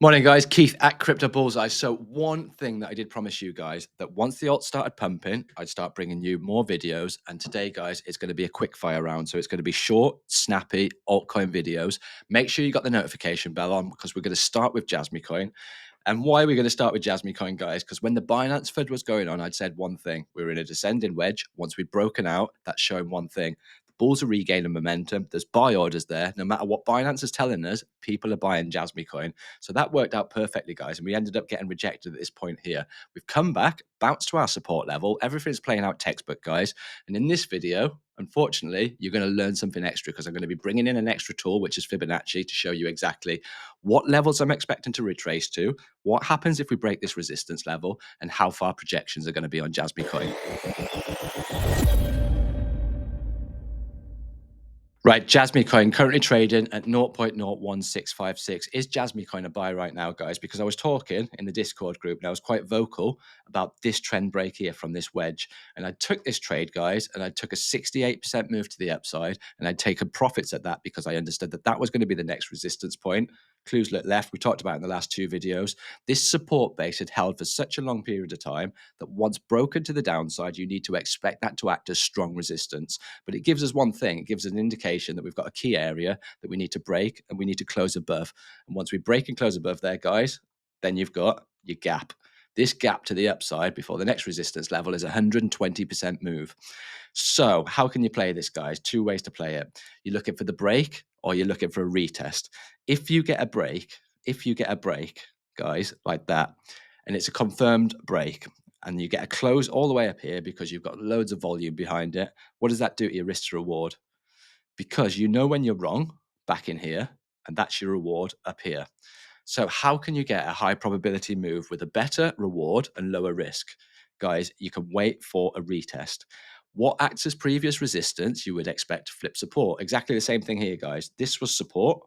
Morning, guys. Keith at Crypto Bullseye. So one thing that I did promise you guys, that once the alt started pumping, I'd start bringing you more videos. And today, guys, it's going to be a quick fire round. So it's going to be short, snappy altcoin videos. Make sure you got the notification bell on because we're going to start with Jasmy Coin. And why are we going to start with Jasmy Coin, guys? Because when the Binance FUD was going on, I'd said one thing. We were in a descending wedge. Once we'd broken out, that's showing one thing. The bulls are regaining momentum. There's buy orders there. No matter what Binance is telling us, people are buying Jasmy Coin. So that worked out perfectly, guys. And we ended up getting rejected at this point here. We've come back, bounced to our support level. Everything's playing out textbook, guys. And in this video, unfortunately, you're going to learn something extra because I'm going to be bringing in an extra tool, which is Fibonacci, to show you exactly what levels I'm expecting to retrace to, what happens if we break this resistance level, and how far projections are going to be on Jasmy Coin. Right, Jasmy Coin currently trading at 0.01656. Is Jasmy Coin a buy right now, guys? Because I was talking in the Discord group and I was quite vocal about this trend break here from this wedge. And I took this trade, guys, and I took a 68% move to the upside, and I'd taken profits at that because I understood that that was going to be the next resistance point. Clues look left. We talked about in the last two videos. This support base had held for such a long period of time that once broken to the downside, you need to expect that to act as strong resistance. But it gives us one thing. It gives us an indication that we've got a key area that we need to break and we need to close above. And once we break and close above there, guys, then you've got your gap. This gap to the upside before the next resistance level is 120% move. So how can you play this, guys? Two ways to play it. You're looking for the break or you're looking for a retest. If you get a break, guys, like that, and it's a confirmed break, and you get a close all the way up here because you've got loads of volume behind it, what does that do to your risk to reward? Because you know when you're wrong back in here, and that's your reward up here. So how can you get a high probability move with a better reward and lower risk? Guys, you can wait for a retest. What acts as previous resistance, you would expect to flip support. Exactly the same thing here, guys. This was support,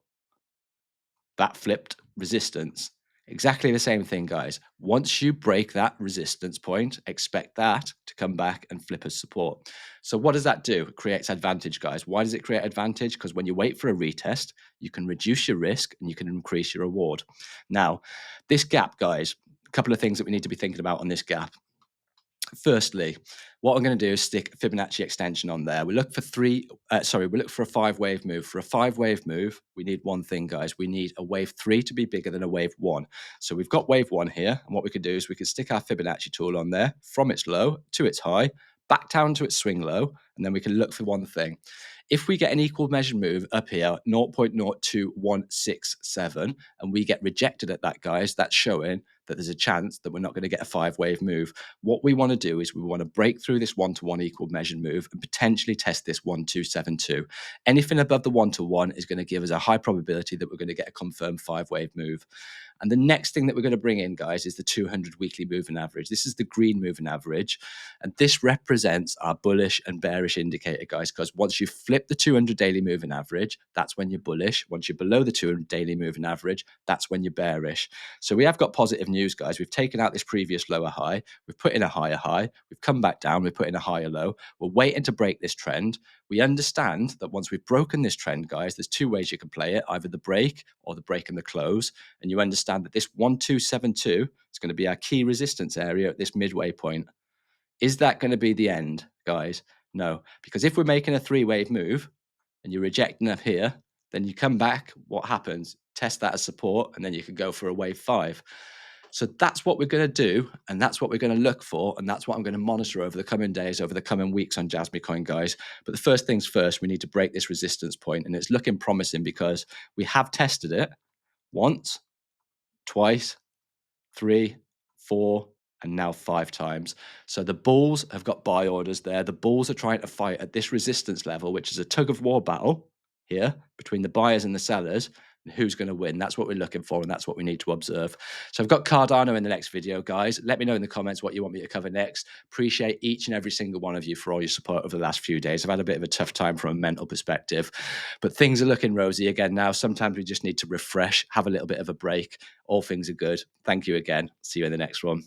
that flipped resistance. Exactly the same thing, guys. Once you break that resistance point, expect that to come back and flip as support. So what does that do? It creates advantage, guys. Why does it create advantage? Because when you wait for a retest, you can reduce your risk and you can increase your reward. Now, this gap, guys, a couple of things that we need to be thinking about on this gap. Firstly, what I'm going to do is stick a Fibonacci extension on there. We look for we look for a 5-wave move. For a 5-wave move, we need one thing, guys. We need a wave 3 to be bigger than a wave 1. So we've got wave 1 here, and what we could do is we could stick our Fibonacci tool on there from its low to its high, back down to its swing low, and then we can look for one thing. If we get an equal measured move up here, 0.02167, and we get rejected at that, guys, that's showing that there's a chance that we're not going to get a 5-wave move. What we want to do is we want to break through this 1-to-1 equal measured move and potentially test this 1-2-7-2. Anything above the 1-to-1 is going to give us a high probability that we're going to get a confirmed 5-wave move. And the next thing that we're going to bring in, guys, is the 200 weekly moving average. This is the green moving average. And this represents our bullish and bearish indicator, guys, because once you flip the 200 daily moving average, that's when you're bullish. Once you're below the 200 daily moving average, that's when you're bearish. So we have got positive news, guys. We've taken out this previous lower high. We've put in a higher high. We've come back down. We've put in a higher low. We're waiting to break this trend. We understand that once we've broken this trend, guys, there's two ways you can play it, either the break or the break and the close. And you understand that this 1-2-7-2 is going to be our key resistance area at this midway point. Is that going to be the end, guys? No, because if we're making a 3-wave move and you're rejecting up here, then you come back, what happens? Test that as support, and then you can go for a wave 5. So that's what we're going to do, and that's what we're going to look for, and that's what I'm going to monitor over the coming days, over the coming weeks on Jasmy Coin, guys. But the first things first, we need to break this resistance point, and it's looking promising because we have tested it once, twice, 3, 4, and now 5 times. So the bulls have got buy orders there. The bulls are trying to fight at this resistance level, which is a tug of war battle here between the buyers and the sellers. And who's going to win? That's what we're looking for, and that's what we need to observe. So I've got Cardano in the next video, guys. Let me know in the comments what you want me to cover next. Appreciate each and every single one of you for all your support over the last few days. I've had a bit of a tough time from a mental perspective, but things are looking rosy again now. Sometimes we just need to refresh, have a little bit of a break. All things are good. Thank you again. See you in the next one.